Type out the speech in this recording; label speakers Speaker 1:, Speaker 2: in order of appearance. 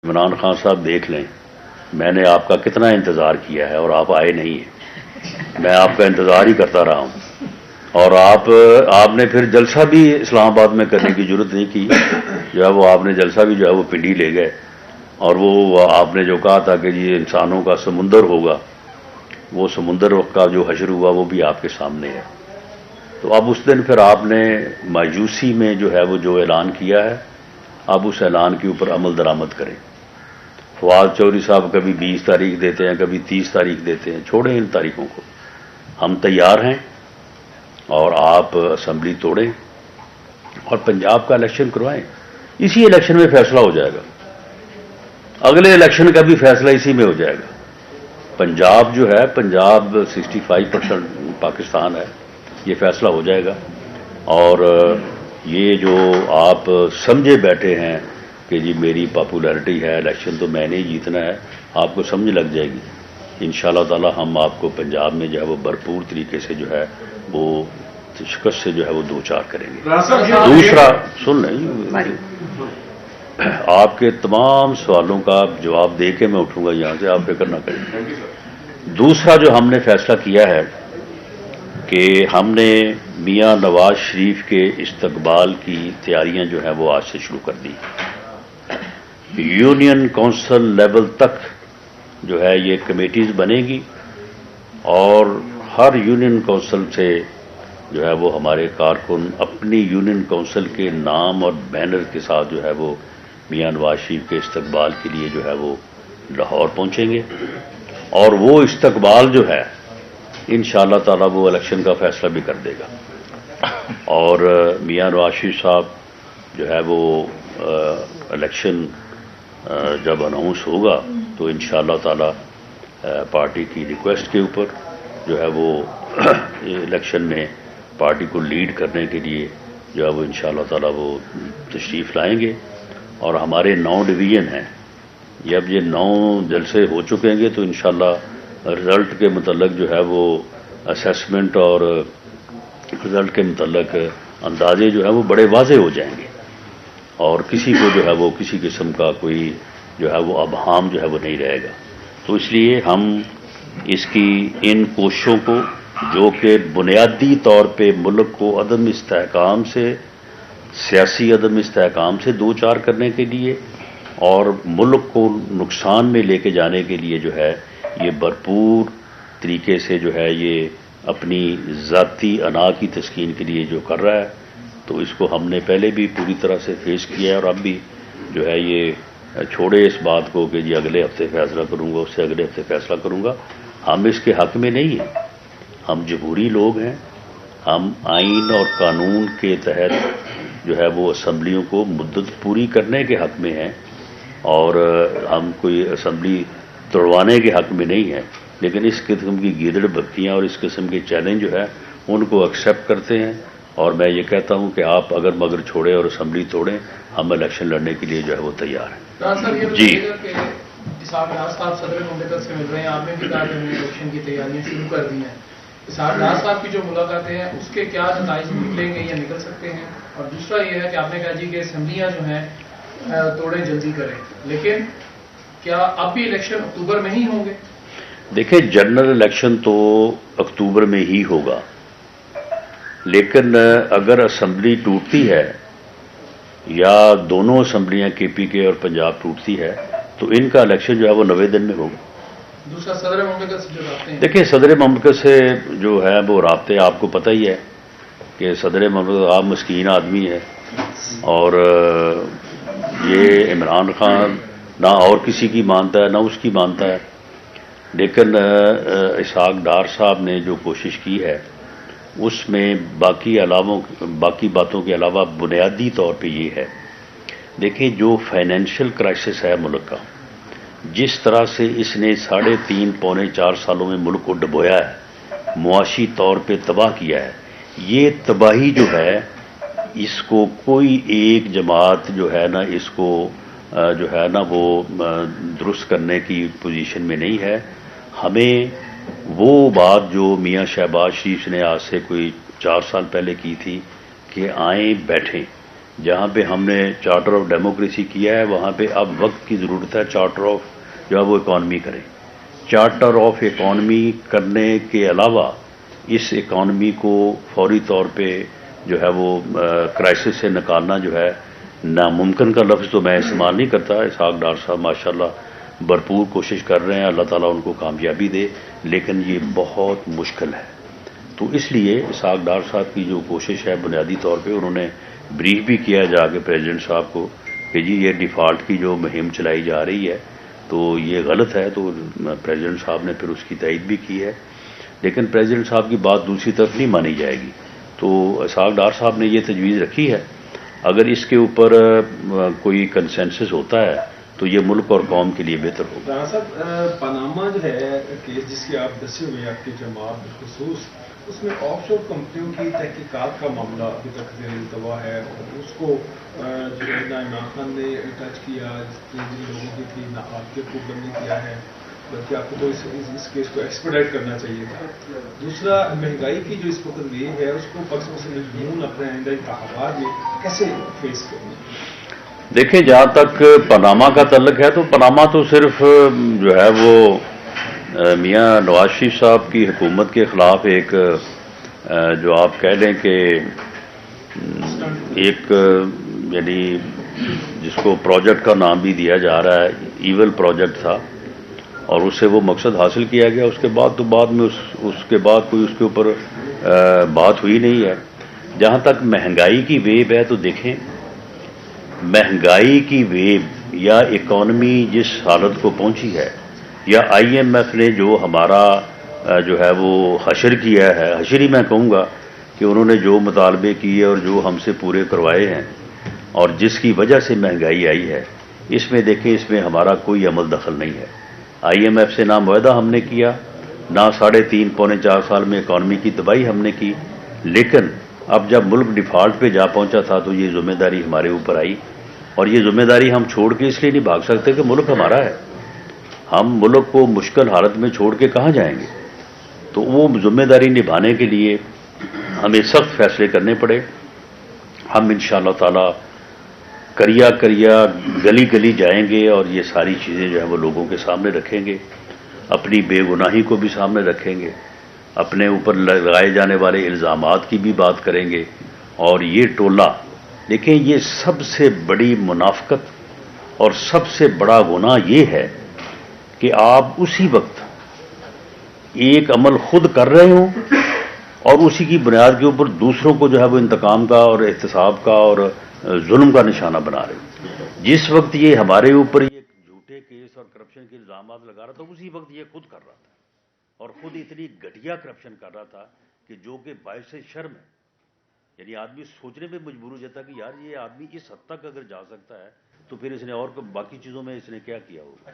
Speaker 1: عمران خان صاحب دیکھ لیں، میں نے آپ کا کتنا انتظار کیا ہے اور آپ آئے نہیں ہیں۔ میں آپ کا انتظار ہی کرتا رہا ہوں، اور آپ نے پھر جلسہ بھی اسلام آباد میں کرنے کی ضرورت نہیں کی، جو ہے وہ آپ نے جلسہ بھی جو ہے وہ پنڈی لے گئے، اور وہ آپ نے جو کہا تھا کہ یہ انسانوں کا سمندر ہوگا، وہ سمندر کا جو حشر ہوا وہ بھی آپ کے سامنے ہے۔ تو اب اس دن پھر آپ نے مایوسی میں جو ہے وہ جو اعلان کیا ہے، اب اس اعلان کے اوپر عمل درآمد کریں۔ فواد چودھری صاحب کبھی 20 تاریخ دیتے ہیں، کبھی 30 تاریخ دیتے ہیں، چھوڑیں ان تاریخوں کو، ہم تیار ہیں، اور آپ اسمبلی توڑیں اور پنجاب کا الیکشن کروائیں۔ اسی الیکشن میں فیصلہ ہو جائے گا، اگلے الیکشن کا بھی فیصلہ اسی میں ہو جائے گا۔ پنجاب جو ہے، پنجاب 65% پاکستان ہے، یہ فیصلہ ہو جائے گا۔ اور یہ جو آپ سمجھے بیٹھے ہیں کہ جی میری پاپولیرٹی ہے، الیکشن تو میں نے ہی جیتنا ہے، آپ کو سمجھ لگ جائے گی۔ انشاءاللہ تعالی ہم آپ کو پنجاب میں جو ہے وہ بھرپور طریقے سے جو ہے وہ شکست سے جو ہے وہ دوچار کریں گے۔ دوسرا سن لیں، آپ کے تمام سوالوں کا جواب دے کے میں اٹھوں گا یہاں سے، آپ فکر نہ کریں۔ دوسرا جو ہم نے فیصلہ کیا ہے کہ ہم نے میاں نواز شریف کے استقبال کی تیاریاں جو ہیں وہ آج سے شروع کر دی۔ یونین کونسل لیول تک جو ہے یہ کمیٹیز بنے گی، اور ہر یونین کونسل سے جو ہے وہ ہمارے کارکن اپنی یونین کونسل کے نام اور بینر کے ساتھ جو ہے وہ میاں نواز شریف کے استقبال کے لیے جو ہے وہ لاہور پہنچیں گے، اور وہ استقبال جو ہے انشاءاللہ تعالی وہ الیکشن کا فیصلہ بھی کر دے گا۔ اور میاں نواز شریف صاحب جو ہے وہ الیکشن جب اناؤنس ہوگا تو انشاءاللہ تعالی پارٹی کی ریکویسٹ کے اوپر جو ہے وہ الیکشن میں پارٹی کو لیڈ کرنے کے لیے جو ہے وہ انشاءاللہ تعالی وہ تشریف لائیں گے۔ اور ہمارے 9 ڈویژن ہیں، جب یہ 9 جلسے ہو چکیں گے تو انشاءاللہ رزلٹ کے متعلق جو ہے وہ اسیسمنٹ اور رزلٹ کے متعلق اندازے جو ہے وہ بڑے واضح ہو جائیں گے، اور کسی کو جو ہے وہ کسی قسم کا کوئی جو ہے وہ ابہام جو ہے وہ نہیں رہے گا۔ تو اس لیے ہم اس کی ان کوششوں کو جو کہ بنیادی طور پہ ملک کو عدم استحکام سے، سیاسی عدم استحکام سے دوچار کرنے کے لیے اور ملک کو نقصان میں لے کے جانے کے لیے جو ہے یہ بھرپور طریقے سے جو ہے یہ اپنی ذاتی انا کی تسکین کے لیے جو کر رہا ہے، تو اس کو ہم نے پہلے بھی پوری طرح سے فیس کیا ہے، اور اب بھی جو ہے یہ چھوڑے اس بات کو کہ جی اگلے ہفتے فیصلہ کروں گا، اس سے اگلے ہفتے فیصلہ کروں گا۔ ہم اس کے حق میں نہیں ہیں، ہم جمہوری لوگ ہیں، ہم آئین اور قانون کے تحت جو ہے وہ اسمبلیوں کو مدت پوری کرنے کے حق میں ہیں، اور ہم کوئی اسمبلی توڑوانے کے حق میں نہیں ہیں، لیکن اس قسم کی گیدڑ بکیاں اور اس قسم کے چیلنج جو ہے ان کو ایکسیپٹ کرتے ہیں۔ اور میں یہ کہتا ہوں کہ آپ اگر مگر چھوڑیں اور اسمبلی توڑیں، ہم الیکشن لڑنے کے لیے جو ہے وہ تیار ہیں۔ جی
Speaker 2: اسحاق ڈار صاحب صدر مملکت سے مل رہے ہیں، آپ نے بھی کہا کہ ہم نے الیکشن کی تیاریاں شروع کر دی ہیں۔ اسحاق ڈار صاحب کی جو ملاقاتیں ہیں اس کے کیا نتائج نکلیں گے یا نکل سکتے ہیں؟ اور دوسرا یہ ہے کہ آپ نے کہا جی کہ اسمبلیاں جو ہیں توڑیں جلدی کریں، لیکن کیا اب بھی الیکشن اکتوبر میں ہی ہوں گے؟
Speaker 1: دیکھیں، جنرل الیکشن تو اکتوبر میں ہی ہوگا، لیکن اگر اسمبلی ٹوٹتی ہے یا دونوں اسمبلیاں کے پی کے اور پنجاب ٹوٹتی ہے تو ان کا الیکشن جو ہے وہ 90 دن میں ہوگا۔
Speaker 2: دوسرا صدر مملکت سے جو رابطے ہیں،
Speaker 1: دیکھیں صدر مملکت سے جو ہے وہ رابطے آپ کو پتہ ہی ہے کہ صدر مملکت آپ مسکین آدمی ہے، اور یہ عمران خان نہ اور کسی کی مانتا ہے نہ اس کی مانتا ہے، لیکن اسحاق ڈار صاحب نے جو کوشش کی ہے اس میں باقی باتوں کے علاوہ بنیادی طور پہ یہ ہے، دیکھیں جو فائنینشیل کرائسس ہے ملک کا، جس طرح سے اس نے 3.5 پونے 4 سالوں میں ملک کو ڈبویا ہے، معاشی طور پہ تباہ کیا ہے، یہ تباہی جو ہے اس کو کوئی ایک جماعت جو ہے نا اس کو جو ہے نا وہ درست کرنے کی پوزیشن میں نہیں ہے۔ ہمیں وہ بات جو میاں شہباز شریف نے آج سے کوئی 4 سال پہلے کی تھی کہ آئیں بیٹھیں، جہاں پہ ہم نے چارٹر آف ڈیموکریسی کیا ہے وہاں پہ اب وقت کی ضرورت ہے چارٹر آف جو ہے وہ اکانومی کریں. چارٹر آف اکانومی کرنے کے علاوہ اس اکانومی کو فوری طور پہ جو ہے وہ کرائسس سے نکالنا جو ہے ناممکن کا لفظ تو میں استعمال نہیں کرتا. اسحاق ڈار صاحب ماشاءاللہ بھرپور کوشش کر رہے ہیں, اللہ تعالیٰ ان کو کامیابی دے, لیکن یہ بہت مشکل ہے. تو اس لیے اسحاق ڈار صاحب کی جو کوشش ہے بنیادی طور پہ انہوں نے بریف بھی کیا جا کے پریزیڈنٹ صاحب کو کہ جی یہ ڈیفالٹ کی جو مہم چلائی جا رہی ہے تو یہ غلط ہے. تو پریزیڈنٹ صاحب نے پھر اس کی تائید بھی کی ہے, لیکن پریزیڈنٹ صاحب کی بات دوسری طرف نہیں مانی جائے گی. تو اسحاق ڈار صاحب نے یہ تجویز رکھی ہے, اگر اس کے اوپر کوئی کنسنسس ہوتا ہے تو یہ ملک اور قوم کے لیے بہتر ہوگا.
Speaker 3: رانا صاحب, پاناما جو ہے کیس جس کی آپ دسے ہوئے آپ کی جماعت بالخصوص, اس میں آف شور کمپنیوں کی تحقیقات کا معاملہ ابھی تک زیر التوا ہے, اور اس کو جو ہے نا عمران خان نے ٹچ کیا, جن لوگوں کی تھی نہ آپ کے اوپر نے کیا ہے, بلکہ آپ کو تو اس کیس کو ایکسپیڈائٹ کرنا چاہیے تھا. دوسرا, مہنگائی کی جو اس وقت ویو ہے اس کو پرسوں سے مضمون اپنے آئندہ انتخابات میں کیسے فیس کرنا ہے؟
Speaker 1: دیکھیں, جہاں تک پاناما کا تعلق ہے تو پاناما تو صرف جو ہے وہ میاں نواز شریف صاحب کی حکومت کے خلاف ایک جو آپ کہہ لیں کہ ایک یعنی جس کو پروجیکٹ کا نام بھی دیا جا رہا ہے ایول پروجیکٹ تھا, اور اس سے وہ مقصد حاصل کیا گیا. اس کے بعد تو بعد میں اس کے بعد کوئی اس کے اوپر بات ہوئی نہیں ہے. جہاں تک مہنگائی کی ویو ہے تو دیکھیں, مہنگائی کی ویو یا اکانومی جس حالت کو پہنچی ہے, یا آئی ایم ایف نے جو ہمارا جو ہے وہ حشر کیا ہے, حشر ہی میں کہوں گا کہ انہوں نے جو مطالبے کیے اور جو ہم سے پورے کروائے ہیں اور جس کی وجہ سے مہنگائی آئی ہے, اس میں دیکھیں اس میں ہمارا کوئی عمل دخل نہیں ہے. آئی ایم ایف سے نہ معاہدہ ہم نے کیا, نہ 3.5 پونے 4 سال میں اکانومی کی تباہی ہم نے کی. لیکن اب جب ملک ڈیفالٹ پہ جا پہنچا تھا تو یہ ذمہ داری ہمارے اوپر آئی, اور یہ ذمہ داری ہم چھوڑ کے اس لیے نہیں بھاگ سکتے کہ ملک ہمارا ہے. ہم ملک کو مشکل حالت میں چھوڑ کے کہاں جائیں گے؟ تو وہ ذمہ داری نبھانے کے لیے ہمیں سخت فیصلے کرنے پڑے. ہم انشاءاللہ تعالی کریا گلی گلی جائیں گے اور یہ ساری چیزیں جو ہیں وہ لوگوں کے سامنے رکھیں گے, اپنی بے گناہی کو بھی سامنے رکھیں گے, اپنے اوپر لگائے جانے والے الزامات کی بھی بات کریں گے. اور یہ ٹولہ دیکھیں, یہ سب سے بڑی منافقت اور سب سے بڑا گناہ یہ ہے کہ آپ اسی وقت ایک عمل خود کر رہے ہوں اور اسی کی بنیاد کے اوپر دوسروں کو جو ہے وہ انتقام کا اور احتساب کا اور ظلم کا نشانہ بنا رہے ہوں. جس وقت یہ ہمارے اوپر یہ جھوٹے کیس اور کرپشن کے الزامات لگا رہا تھا, اسی وقت یہ خود کر رہا تھا, اور خود اتنی گھٹیا کرپشن کر رہا تھا کہ جو کہ باعث شرم ہے. یعنی آدمی سوچنے میں مجبور ہو جاتا کہ یار یہ آدمی اس حد تک اگر جا سکتا ہے تو پھر اس نے اور باقی چیزوں میں اس نے کیا کیا ہوگا.